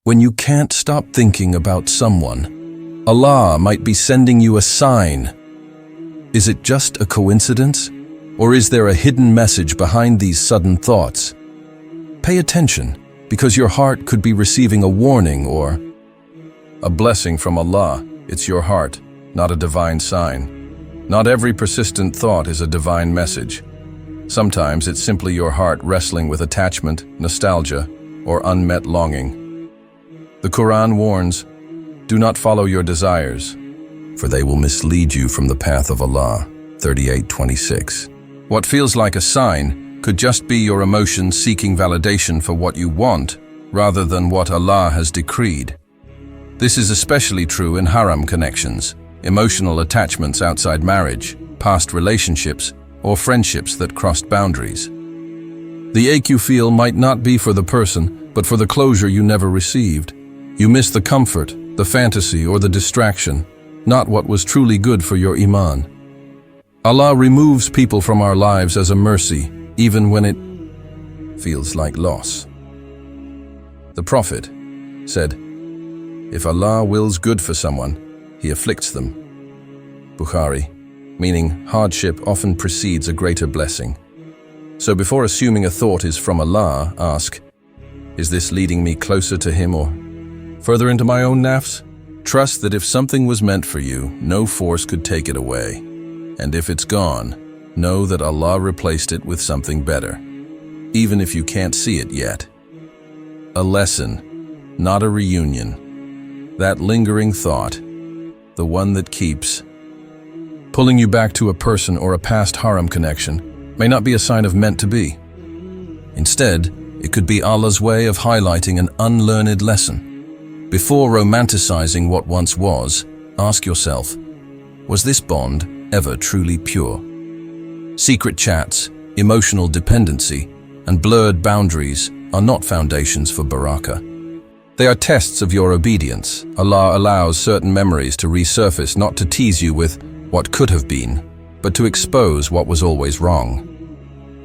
When you can't stop thinking about someone, Allah might be sending you a sign. Is it just a coincidence? Or is there a hidden message behind these sudden thoughts? Pay attention, because your heart could be receiving a warning or a blessing from Allah. It's your heart, not a divine sign. Not every persistent thought is a divine message. Sometimes it's simply your heart wrestling with attachment, nostalgia, or unmet longing. The Quran warns, "Do not follow your desires, for they will mislead you from the path of Allah." 38:26. What feels like a sign could just be your emotions seeking validation for what you want, rather than what Allah has decreed. This is especially true in haram connections, emotional attachments outside marriage, past relationships, or friendships that crossed boundaries. The ache you feel might not be for the person, but for the closure you never received. You miss the comfort, the fantasy, or the distraction, not what was truly good for your iman. Allah removes people from our lives as a mercy, even when it feels like loss. The Prophet said, "If Allah wills good for someone, He afflicts them." Bukhari, meaning hardship often precedes a greater blessing. So before assuming a thought is from Allah, ask, is this leading me closer to Him or further into my own nafs? Trust that if something was meant for you, no force could take it away. And if it's gone, know that Allah replaced it with something better, even if you can't see it yet. A lesson, not a reunion. That lingering thought, the one that keeps pulling you back to a person or a past haram connection, may not be a sign of meant to be. Instead, it could be Allah's way of highlighting an unlearned lesson. Before romanticizing what once was, ask yourself, was this bond ever truly pure? Secret chats, emotional dependency, and blurred boundaries are not foundations for barakah. They are tests of your obedience. Allah allows certain memories to resurface, not to tease you with what could have been, but to expose what was always wrong.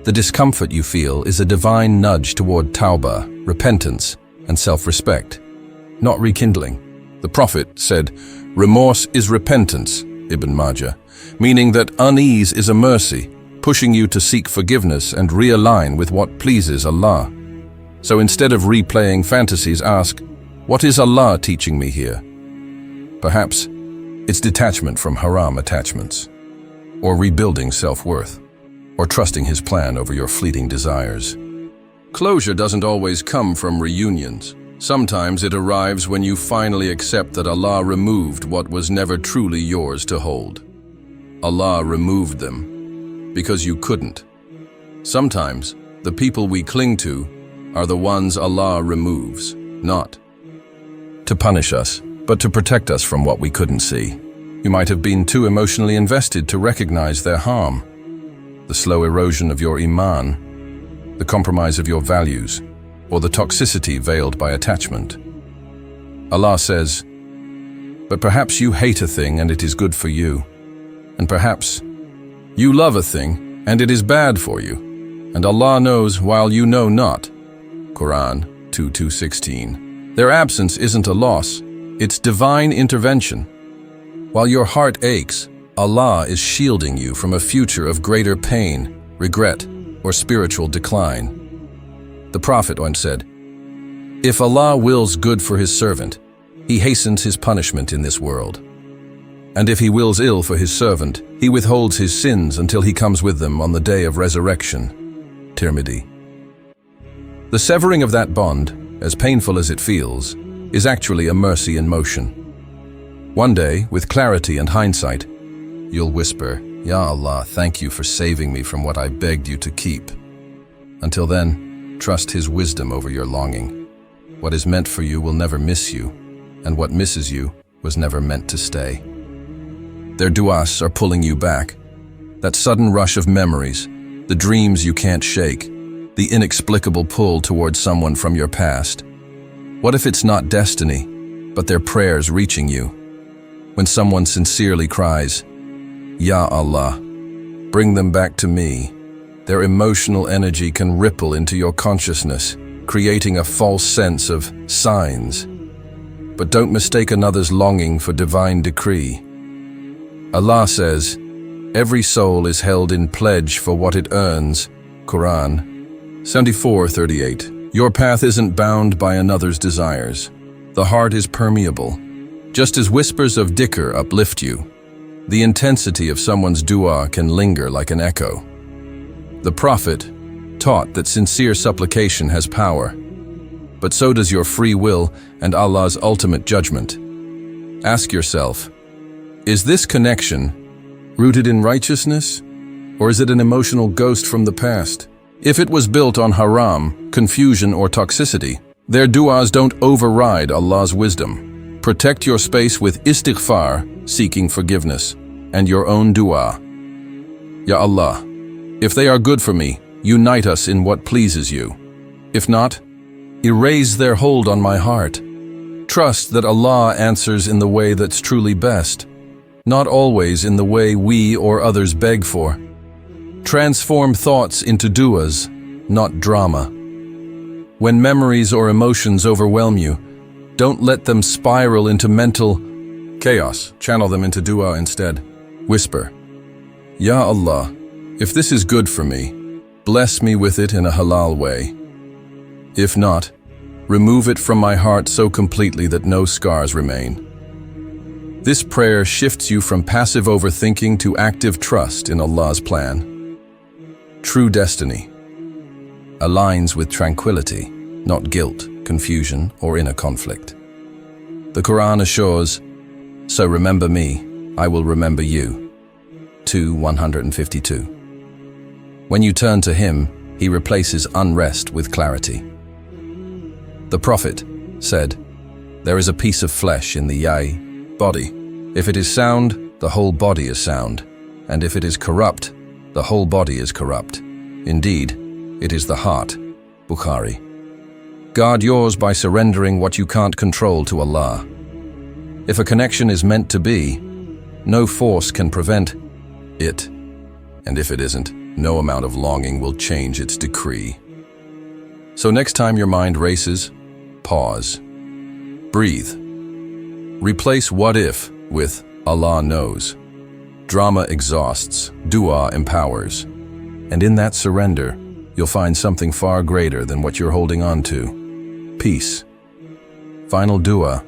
The discomfort you feel is a divine nudge toward tawbah, repentance, and self-respect, not rekindling. The Prophet said, "Remorse is repentance," Ibn Majah, meaning that unease is a mercy, pushing you to seek forgiveness and realign with what pleases Allah. So instead of replaying fantasies, ask, what is Allah teaching me here? Perhaps it's detachment from haram attachments, or rebuilding self-worth, or trusting His plan over your fleeting desires. Closure doesn't always come from reunions. Sometimes it arrives when you finally accept that Allah removed what was never truly yours to hold. Allah removed them because you couldn't. Sometimes the people we cling to are the ones Allah removes, not to punish us, but to protect us from what we couldn't see. You might have been too emotionally invested to recognize their harm, the slow erosion of your iman, the compromise of your values, or the toxicity veiled by attachment. Allah says, but perhaps you hate a thing and it is good for you, and perhaps you love a thing and it is bad for you, and Allah knows while you know not. Quran 2:16. Their absence isn't a loss, it's divine intervention. While your heart aches, Allah is shielding you from a future of greater pain, regret, or spiritual decline. The Prophet once said, "If Allah wills good for His servant, He hastens His punishment in this world. And if He wills ill for His servant, He withholds his sins until He comes with them on the day of resurrection." Tirmidhi. The severing of that bond, as painful as it feels, is actually a mercy in motion. One day, with clarity and hindsight, you'll whisper, "Ya Allah, thank you for saving me from what I begged you to keep." Until then, trust His wisdom over your longing. What is meant for you will never miss you, and what misses you was never meant to stay. Their du'as are pulling you back. That sudden rush of memories, the dreams you can't shake, the inexplicable pull towards someone from your past. What if it's not destiny, but their prayers reaching you? When someone sincerely cries, "Ya Allah, bring them back to me," their emotional energy can ripple into your consciousness, creating a false sense of signs. But don't mistake another's longing for divine decree. Allah says, "Every soul is held in pledge for what it earns." Quran 74:38. Your path isn't bound by another's desires. The heart is permeable. Just as whispers of dhikr uplift you, the intensity of someone's dua can linger like an echo. The Prophet taught that sincere supplication has power, but so does your free will and Allah's ultimate judgment. Ask yourself, is this connection rooted in righteousness, or is it an emotional ghost from the past? If it was built on haram, confusion, or toxicity, their du'as don't override Allah's wisdom. Protect your space with istighfar, seeking forgiveness, and your own du'a. Ya Allah, if they are good for me, unite us in what pleases you. If not, erase their hold on my heart. Trust that Allah answers in the way that's truly best, not always in the way we or others beg for. Transform thoughts into du'as, not drama. When memories or emotions overwhelm you, don't let them spiral into mental chaos. Channel them into du'a instead. Whisper, Ya Allah, if this is good for me, bless me with it in a halal way. If not, remove it from my heart so completely that no scars remain. This prayer shifts you from passive overthinking to active trust in Allah's plan. True destiny aligns with tranquility, not guilt, confusion, or inner conflict. The Quran assures, "So remember me, I will remember you." 2:152. When you turn to Him, He replaces unrest with clarity. The Prophet said, "There is a piece of flesh in the body. If it is sound, the whole body is sound, and if it is corrupt, the whole body is corrupt. Indeed, it is the heart." Bukhari. Guard yours by surrendering what you can't control to Allah. If a connection is meant to be, no force can prevent it. And if it isn't, no amount of longing will change its decree. So next time your mind races, pause. Breathe. Replace what if with Allah knows. Drama exhausts, dua empowers. And in that surrender, you'll find something far greater than what you're holding on to. Peace. Final dua.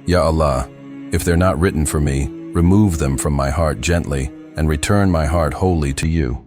Ya Allah, if they're not written for me, remove them from my heart gently and return my heart wholly to you.